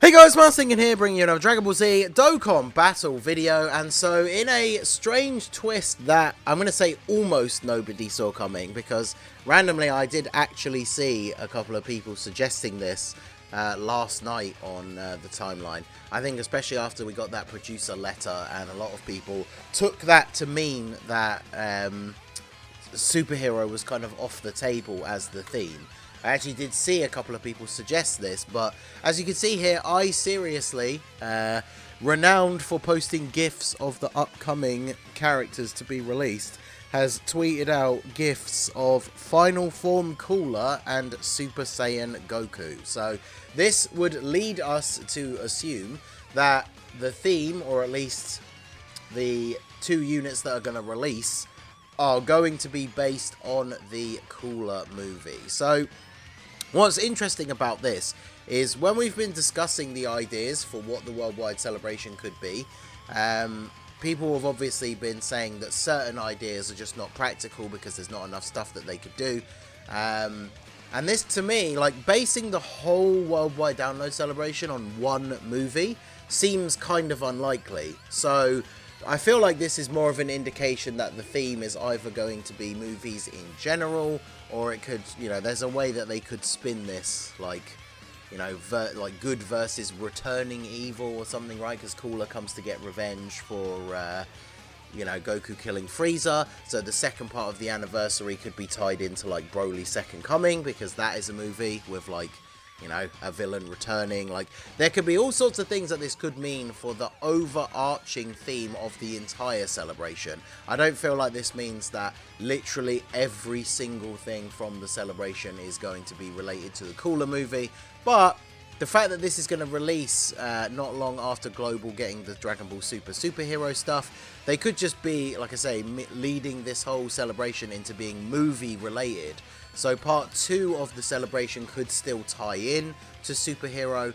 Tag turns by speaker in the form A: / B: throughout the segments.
A: Hey guys, Miles Thinking here, bringing you another Dragon Ball Z Dokkan battle video. And so, in a strange twist that I'm going to say almost nobody saw coming, because randomly I did actually see a couple of people suggesting this last night on the timeline. I think especially after we got that producer letter, and a lot of people took that to mean that superhero was kind of off the table as the theme. I actually did see a couple of people suggest this, but as you can see here, I seriously, renowned for posting GIFs of the upcoming characters to be released, has tweeted out GIFs of Final Form Cooler and Super Saiyan Goku. So this would lead us to assume that the theme, or at least the two units that are going to release, are going to be based on the Cooler movie. So what's interesting about this is when we've been discussing the ideas for what the worldwide celebration could be, people have obviously been saying that certain ideas are just not practical because there's not enough stuff that they could do. And this, to me, like basing the whole worldwide download celebration on one movie seems kind of unlikely. So I feel like this is more of an indication that the theme is either going to be movies in general, or it could, you know, there's a way that they could spin this, like, you know, like good versus returning evil or something, right? Because Cooler comes to get revenge for, you know, Goku killing Frieza. So the second part of the anniversary could be tied into, like, Broly's Second Coming, because that is a movie with, like, you know, a villain returning. Like, there could be all sorts of things that this could mean for the overarching theme of the entire celebration. I don't feel like this means that literally every single thing from the celebration is going to be related to the Cooler movie, but the fact that this is going to release not long after Global getting the Dragon Ball Super superhero stuff, they could just be, like I say, leading this whole celebration into being movie related. So part 2 of the celebration could still tie in to superhero,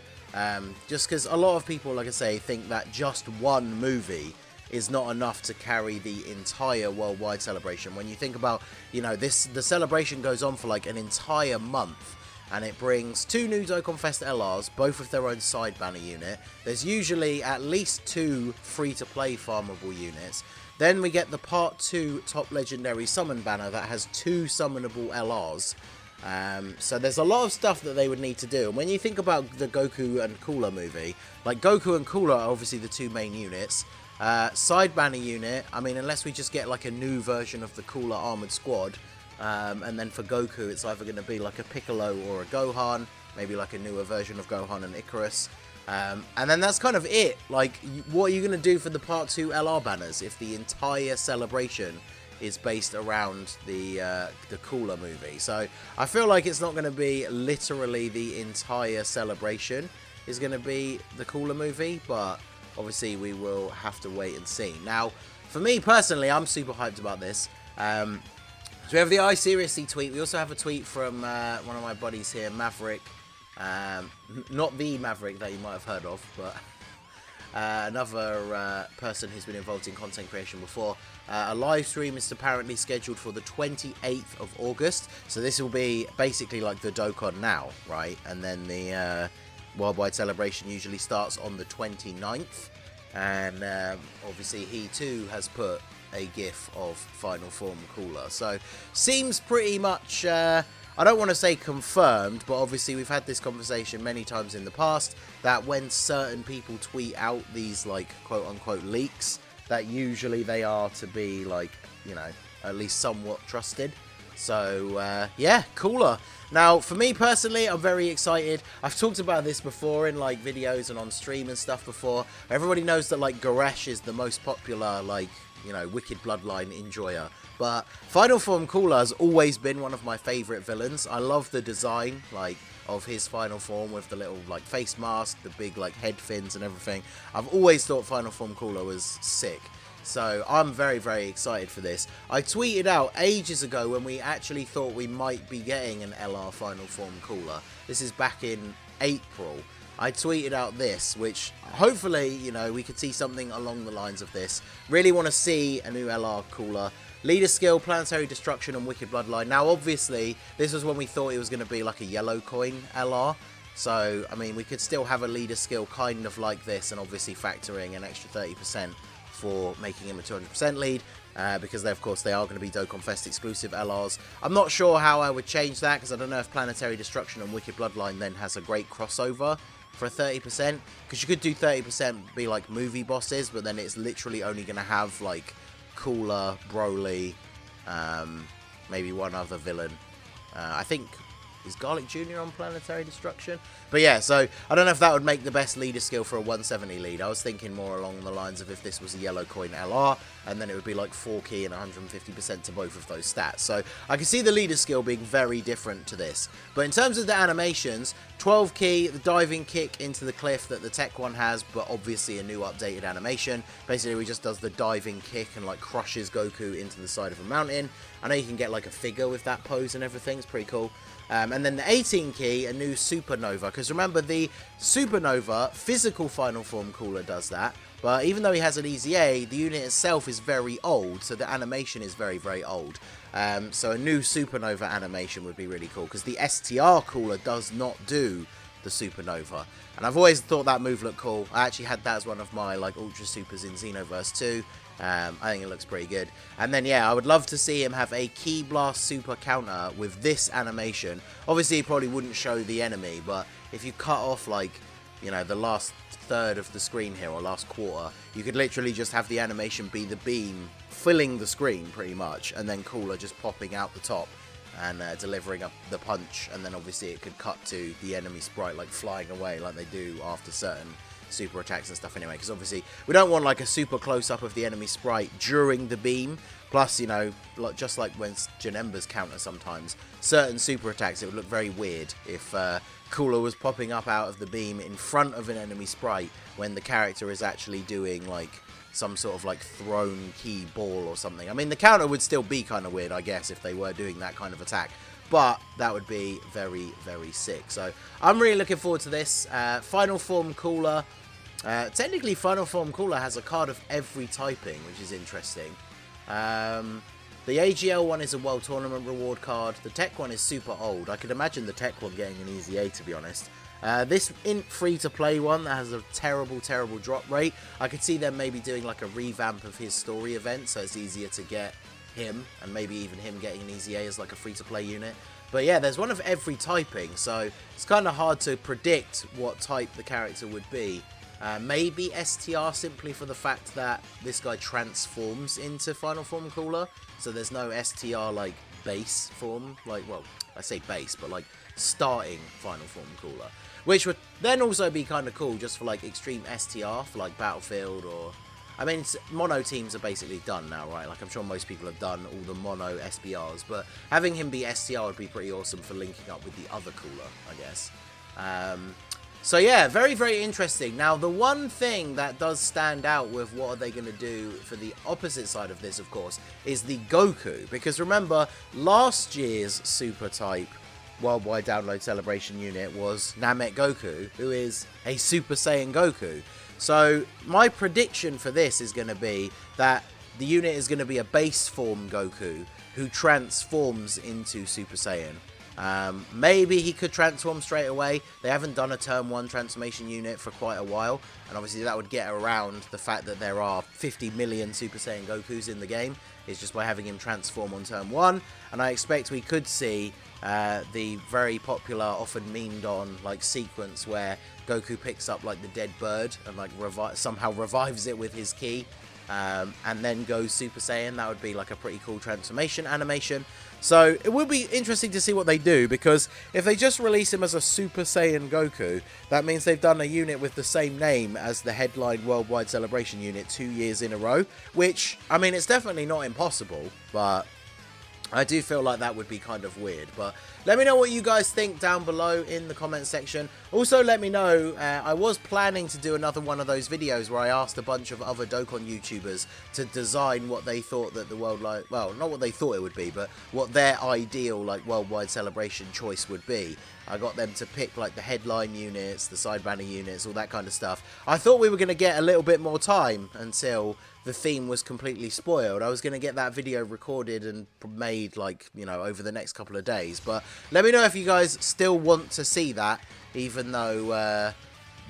A: just because a lot of people, like I say, think that just one movie is not enough to carry the entire worldwide celebration. When you think about, you know, the celebration goes on for like an entire month, and it brings 2 new Dokkan Fest LRs, both with their own side banner unit. There's usually at least 2 free-to-play farmable units. Then we get the Part 2 Top Legendary Summon banner that has 2 summonable LRs. So there's a lot of stuff that they would need to do. And when you think about the Goku and Cooler movie, like Goku and Cooler are obviously the 2 main units. Side banner unit, I mean, unless we just get like a new version of the Cooler Armored Squad, and then for Goku it's either going to be like a Piccolo or a Gohan, maybe like a newer version of Gohan and Icarus. And then that's kind of it. Like, what are you going to do for the Part 2 LR banners if the entire celebration is based around the Cooler movie? So I feel like it's not going to be literally the entire celebration is going to be the Cooler movie, but obviously we will have to wait and see. Now, for me personally, I'm super hyped about this. So we have the I Seriously tweet. We also have a tweet from one of my buddies here, Maverick. Not the Maverick that you might have heard of, but another person who's been involved in content creation before. A live stream is apparently scheduled for the 28th of August, so this will be basically like the Dokkan now, right? And then the worldwide celebration usually starts on the 29th, and obviously he too has put a GIF of Final Form Cooler, so seems pretty much I don't want to say confirmed, but obviously we've had this conversation many times in the past, that when certain people tweet out these, like, quote-unquote leaks, that usually they are to be, like, you know, at least somewhat trusted. So, yeah, Cooler. Now, for me personally, I'm very excited. I've talked about this before in, like, videos and on stream and stuff before. Everybody knows that, like, Goresh is the most popular, like, you know, Wicked Bloodline enjoyer. But Final Form Cooler has always been one of my favourite villains. I love the design, like, of his final form with the little, like, face mask, the big, like, head fins and everything. I've always thought Final Form Cooler was sick. So I'm very, very excited for this. I tweeted out ages ago when we actually thought we might be getting an LR Final Form Cooler. This is back in April. I tweeted out this, which hopefully, you know, we could see something along the lines of this. Really want to see a new LR Cooler. Leader skill, planetary destruction, and Wicked Bloodline. Now, obviously, this was when we thought it was going to be like a yellow coin LR. So, I mean, we could still have a leader skill kind of like this, and obviously factoring an extra 30% for making him a 200% lead, because they, of course, they are going to be Dokkan Fest exclusive LRs. I'm not sure how I would change that, because I don't know if Planetary Destruction and Wicked Bloodline then has a great crossover for a 30%, because you could do 30% be like movie bosses, but then it's literally only going to have like Cooler, Broly, maybe one other villain. I think, is Garlic Jr. on Planetary Destruction? But yeah, so I don't know if that would make the best leader skill for a 170 lead. I was thinking more along the lines of if this was a yellow coin LR, and then it would be like 4 key and 150% to both of those stats. So I can see the leader skill being very different to this. But in terms of the animations, 12 key, the diving kick into the cliff that the tech one has, but obviously a new updated animation. Basically, he just does the diving kick and like crushes Goku into the side of a mountain. I know you can get like a figure with that pose and everything. It's pretty cool. And then the 18 key, a new Supernova, because remember the Supernova physical final form Cooler does that, but even though he has an easy A, the unit itself is very old, so the animation is very, very old. So a new Supernova animation would be really cool, because the STR Cooler does not do the Supernova, and I've always thought that move looked cool. I actually had that as one of my like Ultra Supers in Xenoverse 2. I think it looks pretty good. And then, yeah, I would love to see him have a Key Blast Super counter with this animation. Obviously, he probably wouldn't show the enemy, but if you cut off, like, you know, the last third of the screen here, or last quarter, you could literally just have the animation be the beam filling the screen, pretty much, and then Cooler just popping out the top and delivering up the punch, and then obviously it could cut to the enemy sprite, like, flying away like they do after certain super attacks and stuff anyway, because obviously we don't want like a super close-up of the enemy sprite during the beam. Plus, you know, like, just like when Janemba's counter sometimes, certain super attacks, it would look very weird if Cooler was popping up out of the beam in front of an enemy sprite when the character is actually doing like some sort of like thrown key ball or something. I mean, the counter would still be kind of weird, I guess, if they were doing that kind of attack, but that would be very, very sick. So I'm really looking forward to this. Final form Cooler. Technically, Final Form Cooler has a card of every typing, which is interesting. The AGL one is a World Tournament reward card. The Tech one is super old. I could imagine the Tech one getting an easy A, to be honest. This free-to-play one that has a terrible, terrible drop rate, I could see them maybe doing like a revamp of his story event, so it's easier to get him, and maybe even him getting an easy A as like a free-to-play unit. But yeah, there's one of every typing, so it's kind of hard to predict what type the character would be. Maybe STR, simply for the fact that this guy transforms into Final Form Cooler, so there's no STR like base form, like, well, I say base, but like starting Final Form Cooler, which would then also be kind of cool just for like extreme STR for like Battlefield, or I mean, mono teams are basically done now, right? Like, I'm sure most people have done all the mono SBRs, but having him be STR would be pretty awesome for linking up with the other Cooler, I guess. So yeah, very, very interesting. Now, the one thing that does stand out with what are they going to do for the opposite side of this, of course, is the Goku. Because remember, last year's Super Type Worldwide Download Celebration unit was Namek Goku, who is a Super Saiyan Goku. So my prediction for this is going to be that the unit is going to be a base form Goku who transforms into Super Saiyan. Maybe he could transform straight away. They haven't done a turn 1 transformation unit for quite a while, and obviously that would get around the fact that there are 50 million Super Saiyan Gokus in the game. It's just by having him transform on turn 1, and I expect we could see the very popular, often memed on like sequence where Goku picks up like the dead bird and like somehow revives it with his ki, and then goes Super Saiyan. That would be like a pretty cool transformation animation. So it will be interesting to see what they do, because if they just release him as a Super Saiyan Goku, that means they've done a unit with the same name as the headline Worldwide Celebration unit 2 years in a row, which, I mean, it's definitely not impossible, but I do feel like that would be kind of weird. But let me know what you guys think down below in the comment section. Also, let me know, I was planning to do another one of those videos where I asked a bunch of other Dokkan YouTubers to design what they thought that the worldwide, well, not what they thought it would be, but what their ideal like worldwide celebration choice would be. I got them to pick like the headline units, the side banner units, all that kind of stuff. I thought we were going to get a little bit more time until the theme was completely spoiled. I was going to get that video recorded and made, like, you know, over the next couple of days. But let me know if you guys still want to see that even though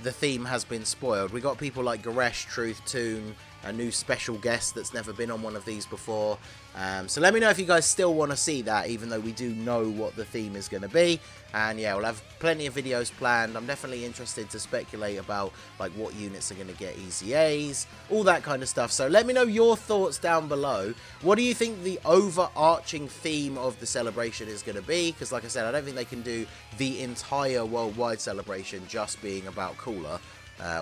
A: the theme has been spoiled. We got people like Goresh, Truth, Toon, a new special guest that's never been on one of these before. So let me know if you guys still want to see that, even though we do know what the theme is going to be. And yeah, we'll have plenty of videos planned. I'm definitely interested to speculate about like what units are going to get easy A's, all that kind of stuff. So let me know your thoughts down below. What do you think the overarching theme of the celebration is going to be? Because like I said, I don't think they can do the entire worldwide celebration just being about Cooler.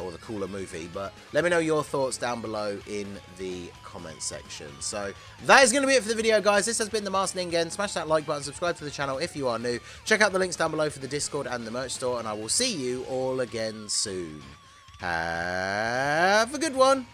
A: Or the Cooler movie, but let me know your thoughts down below in the comment section. So that is going to be it for the video, guys. This has been the Masked Ningen. Smash that like button, subscribe to the channel if you are new. Check out the links down below for the Discord and the merch store, and I will see you all again soon. Have a good one.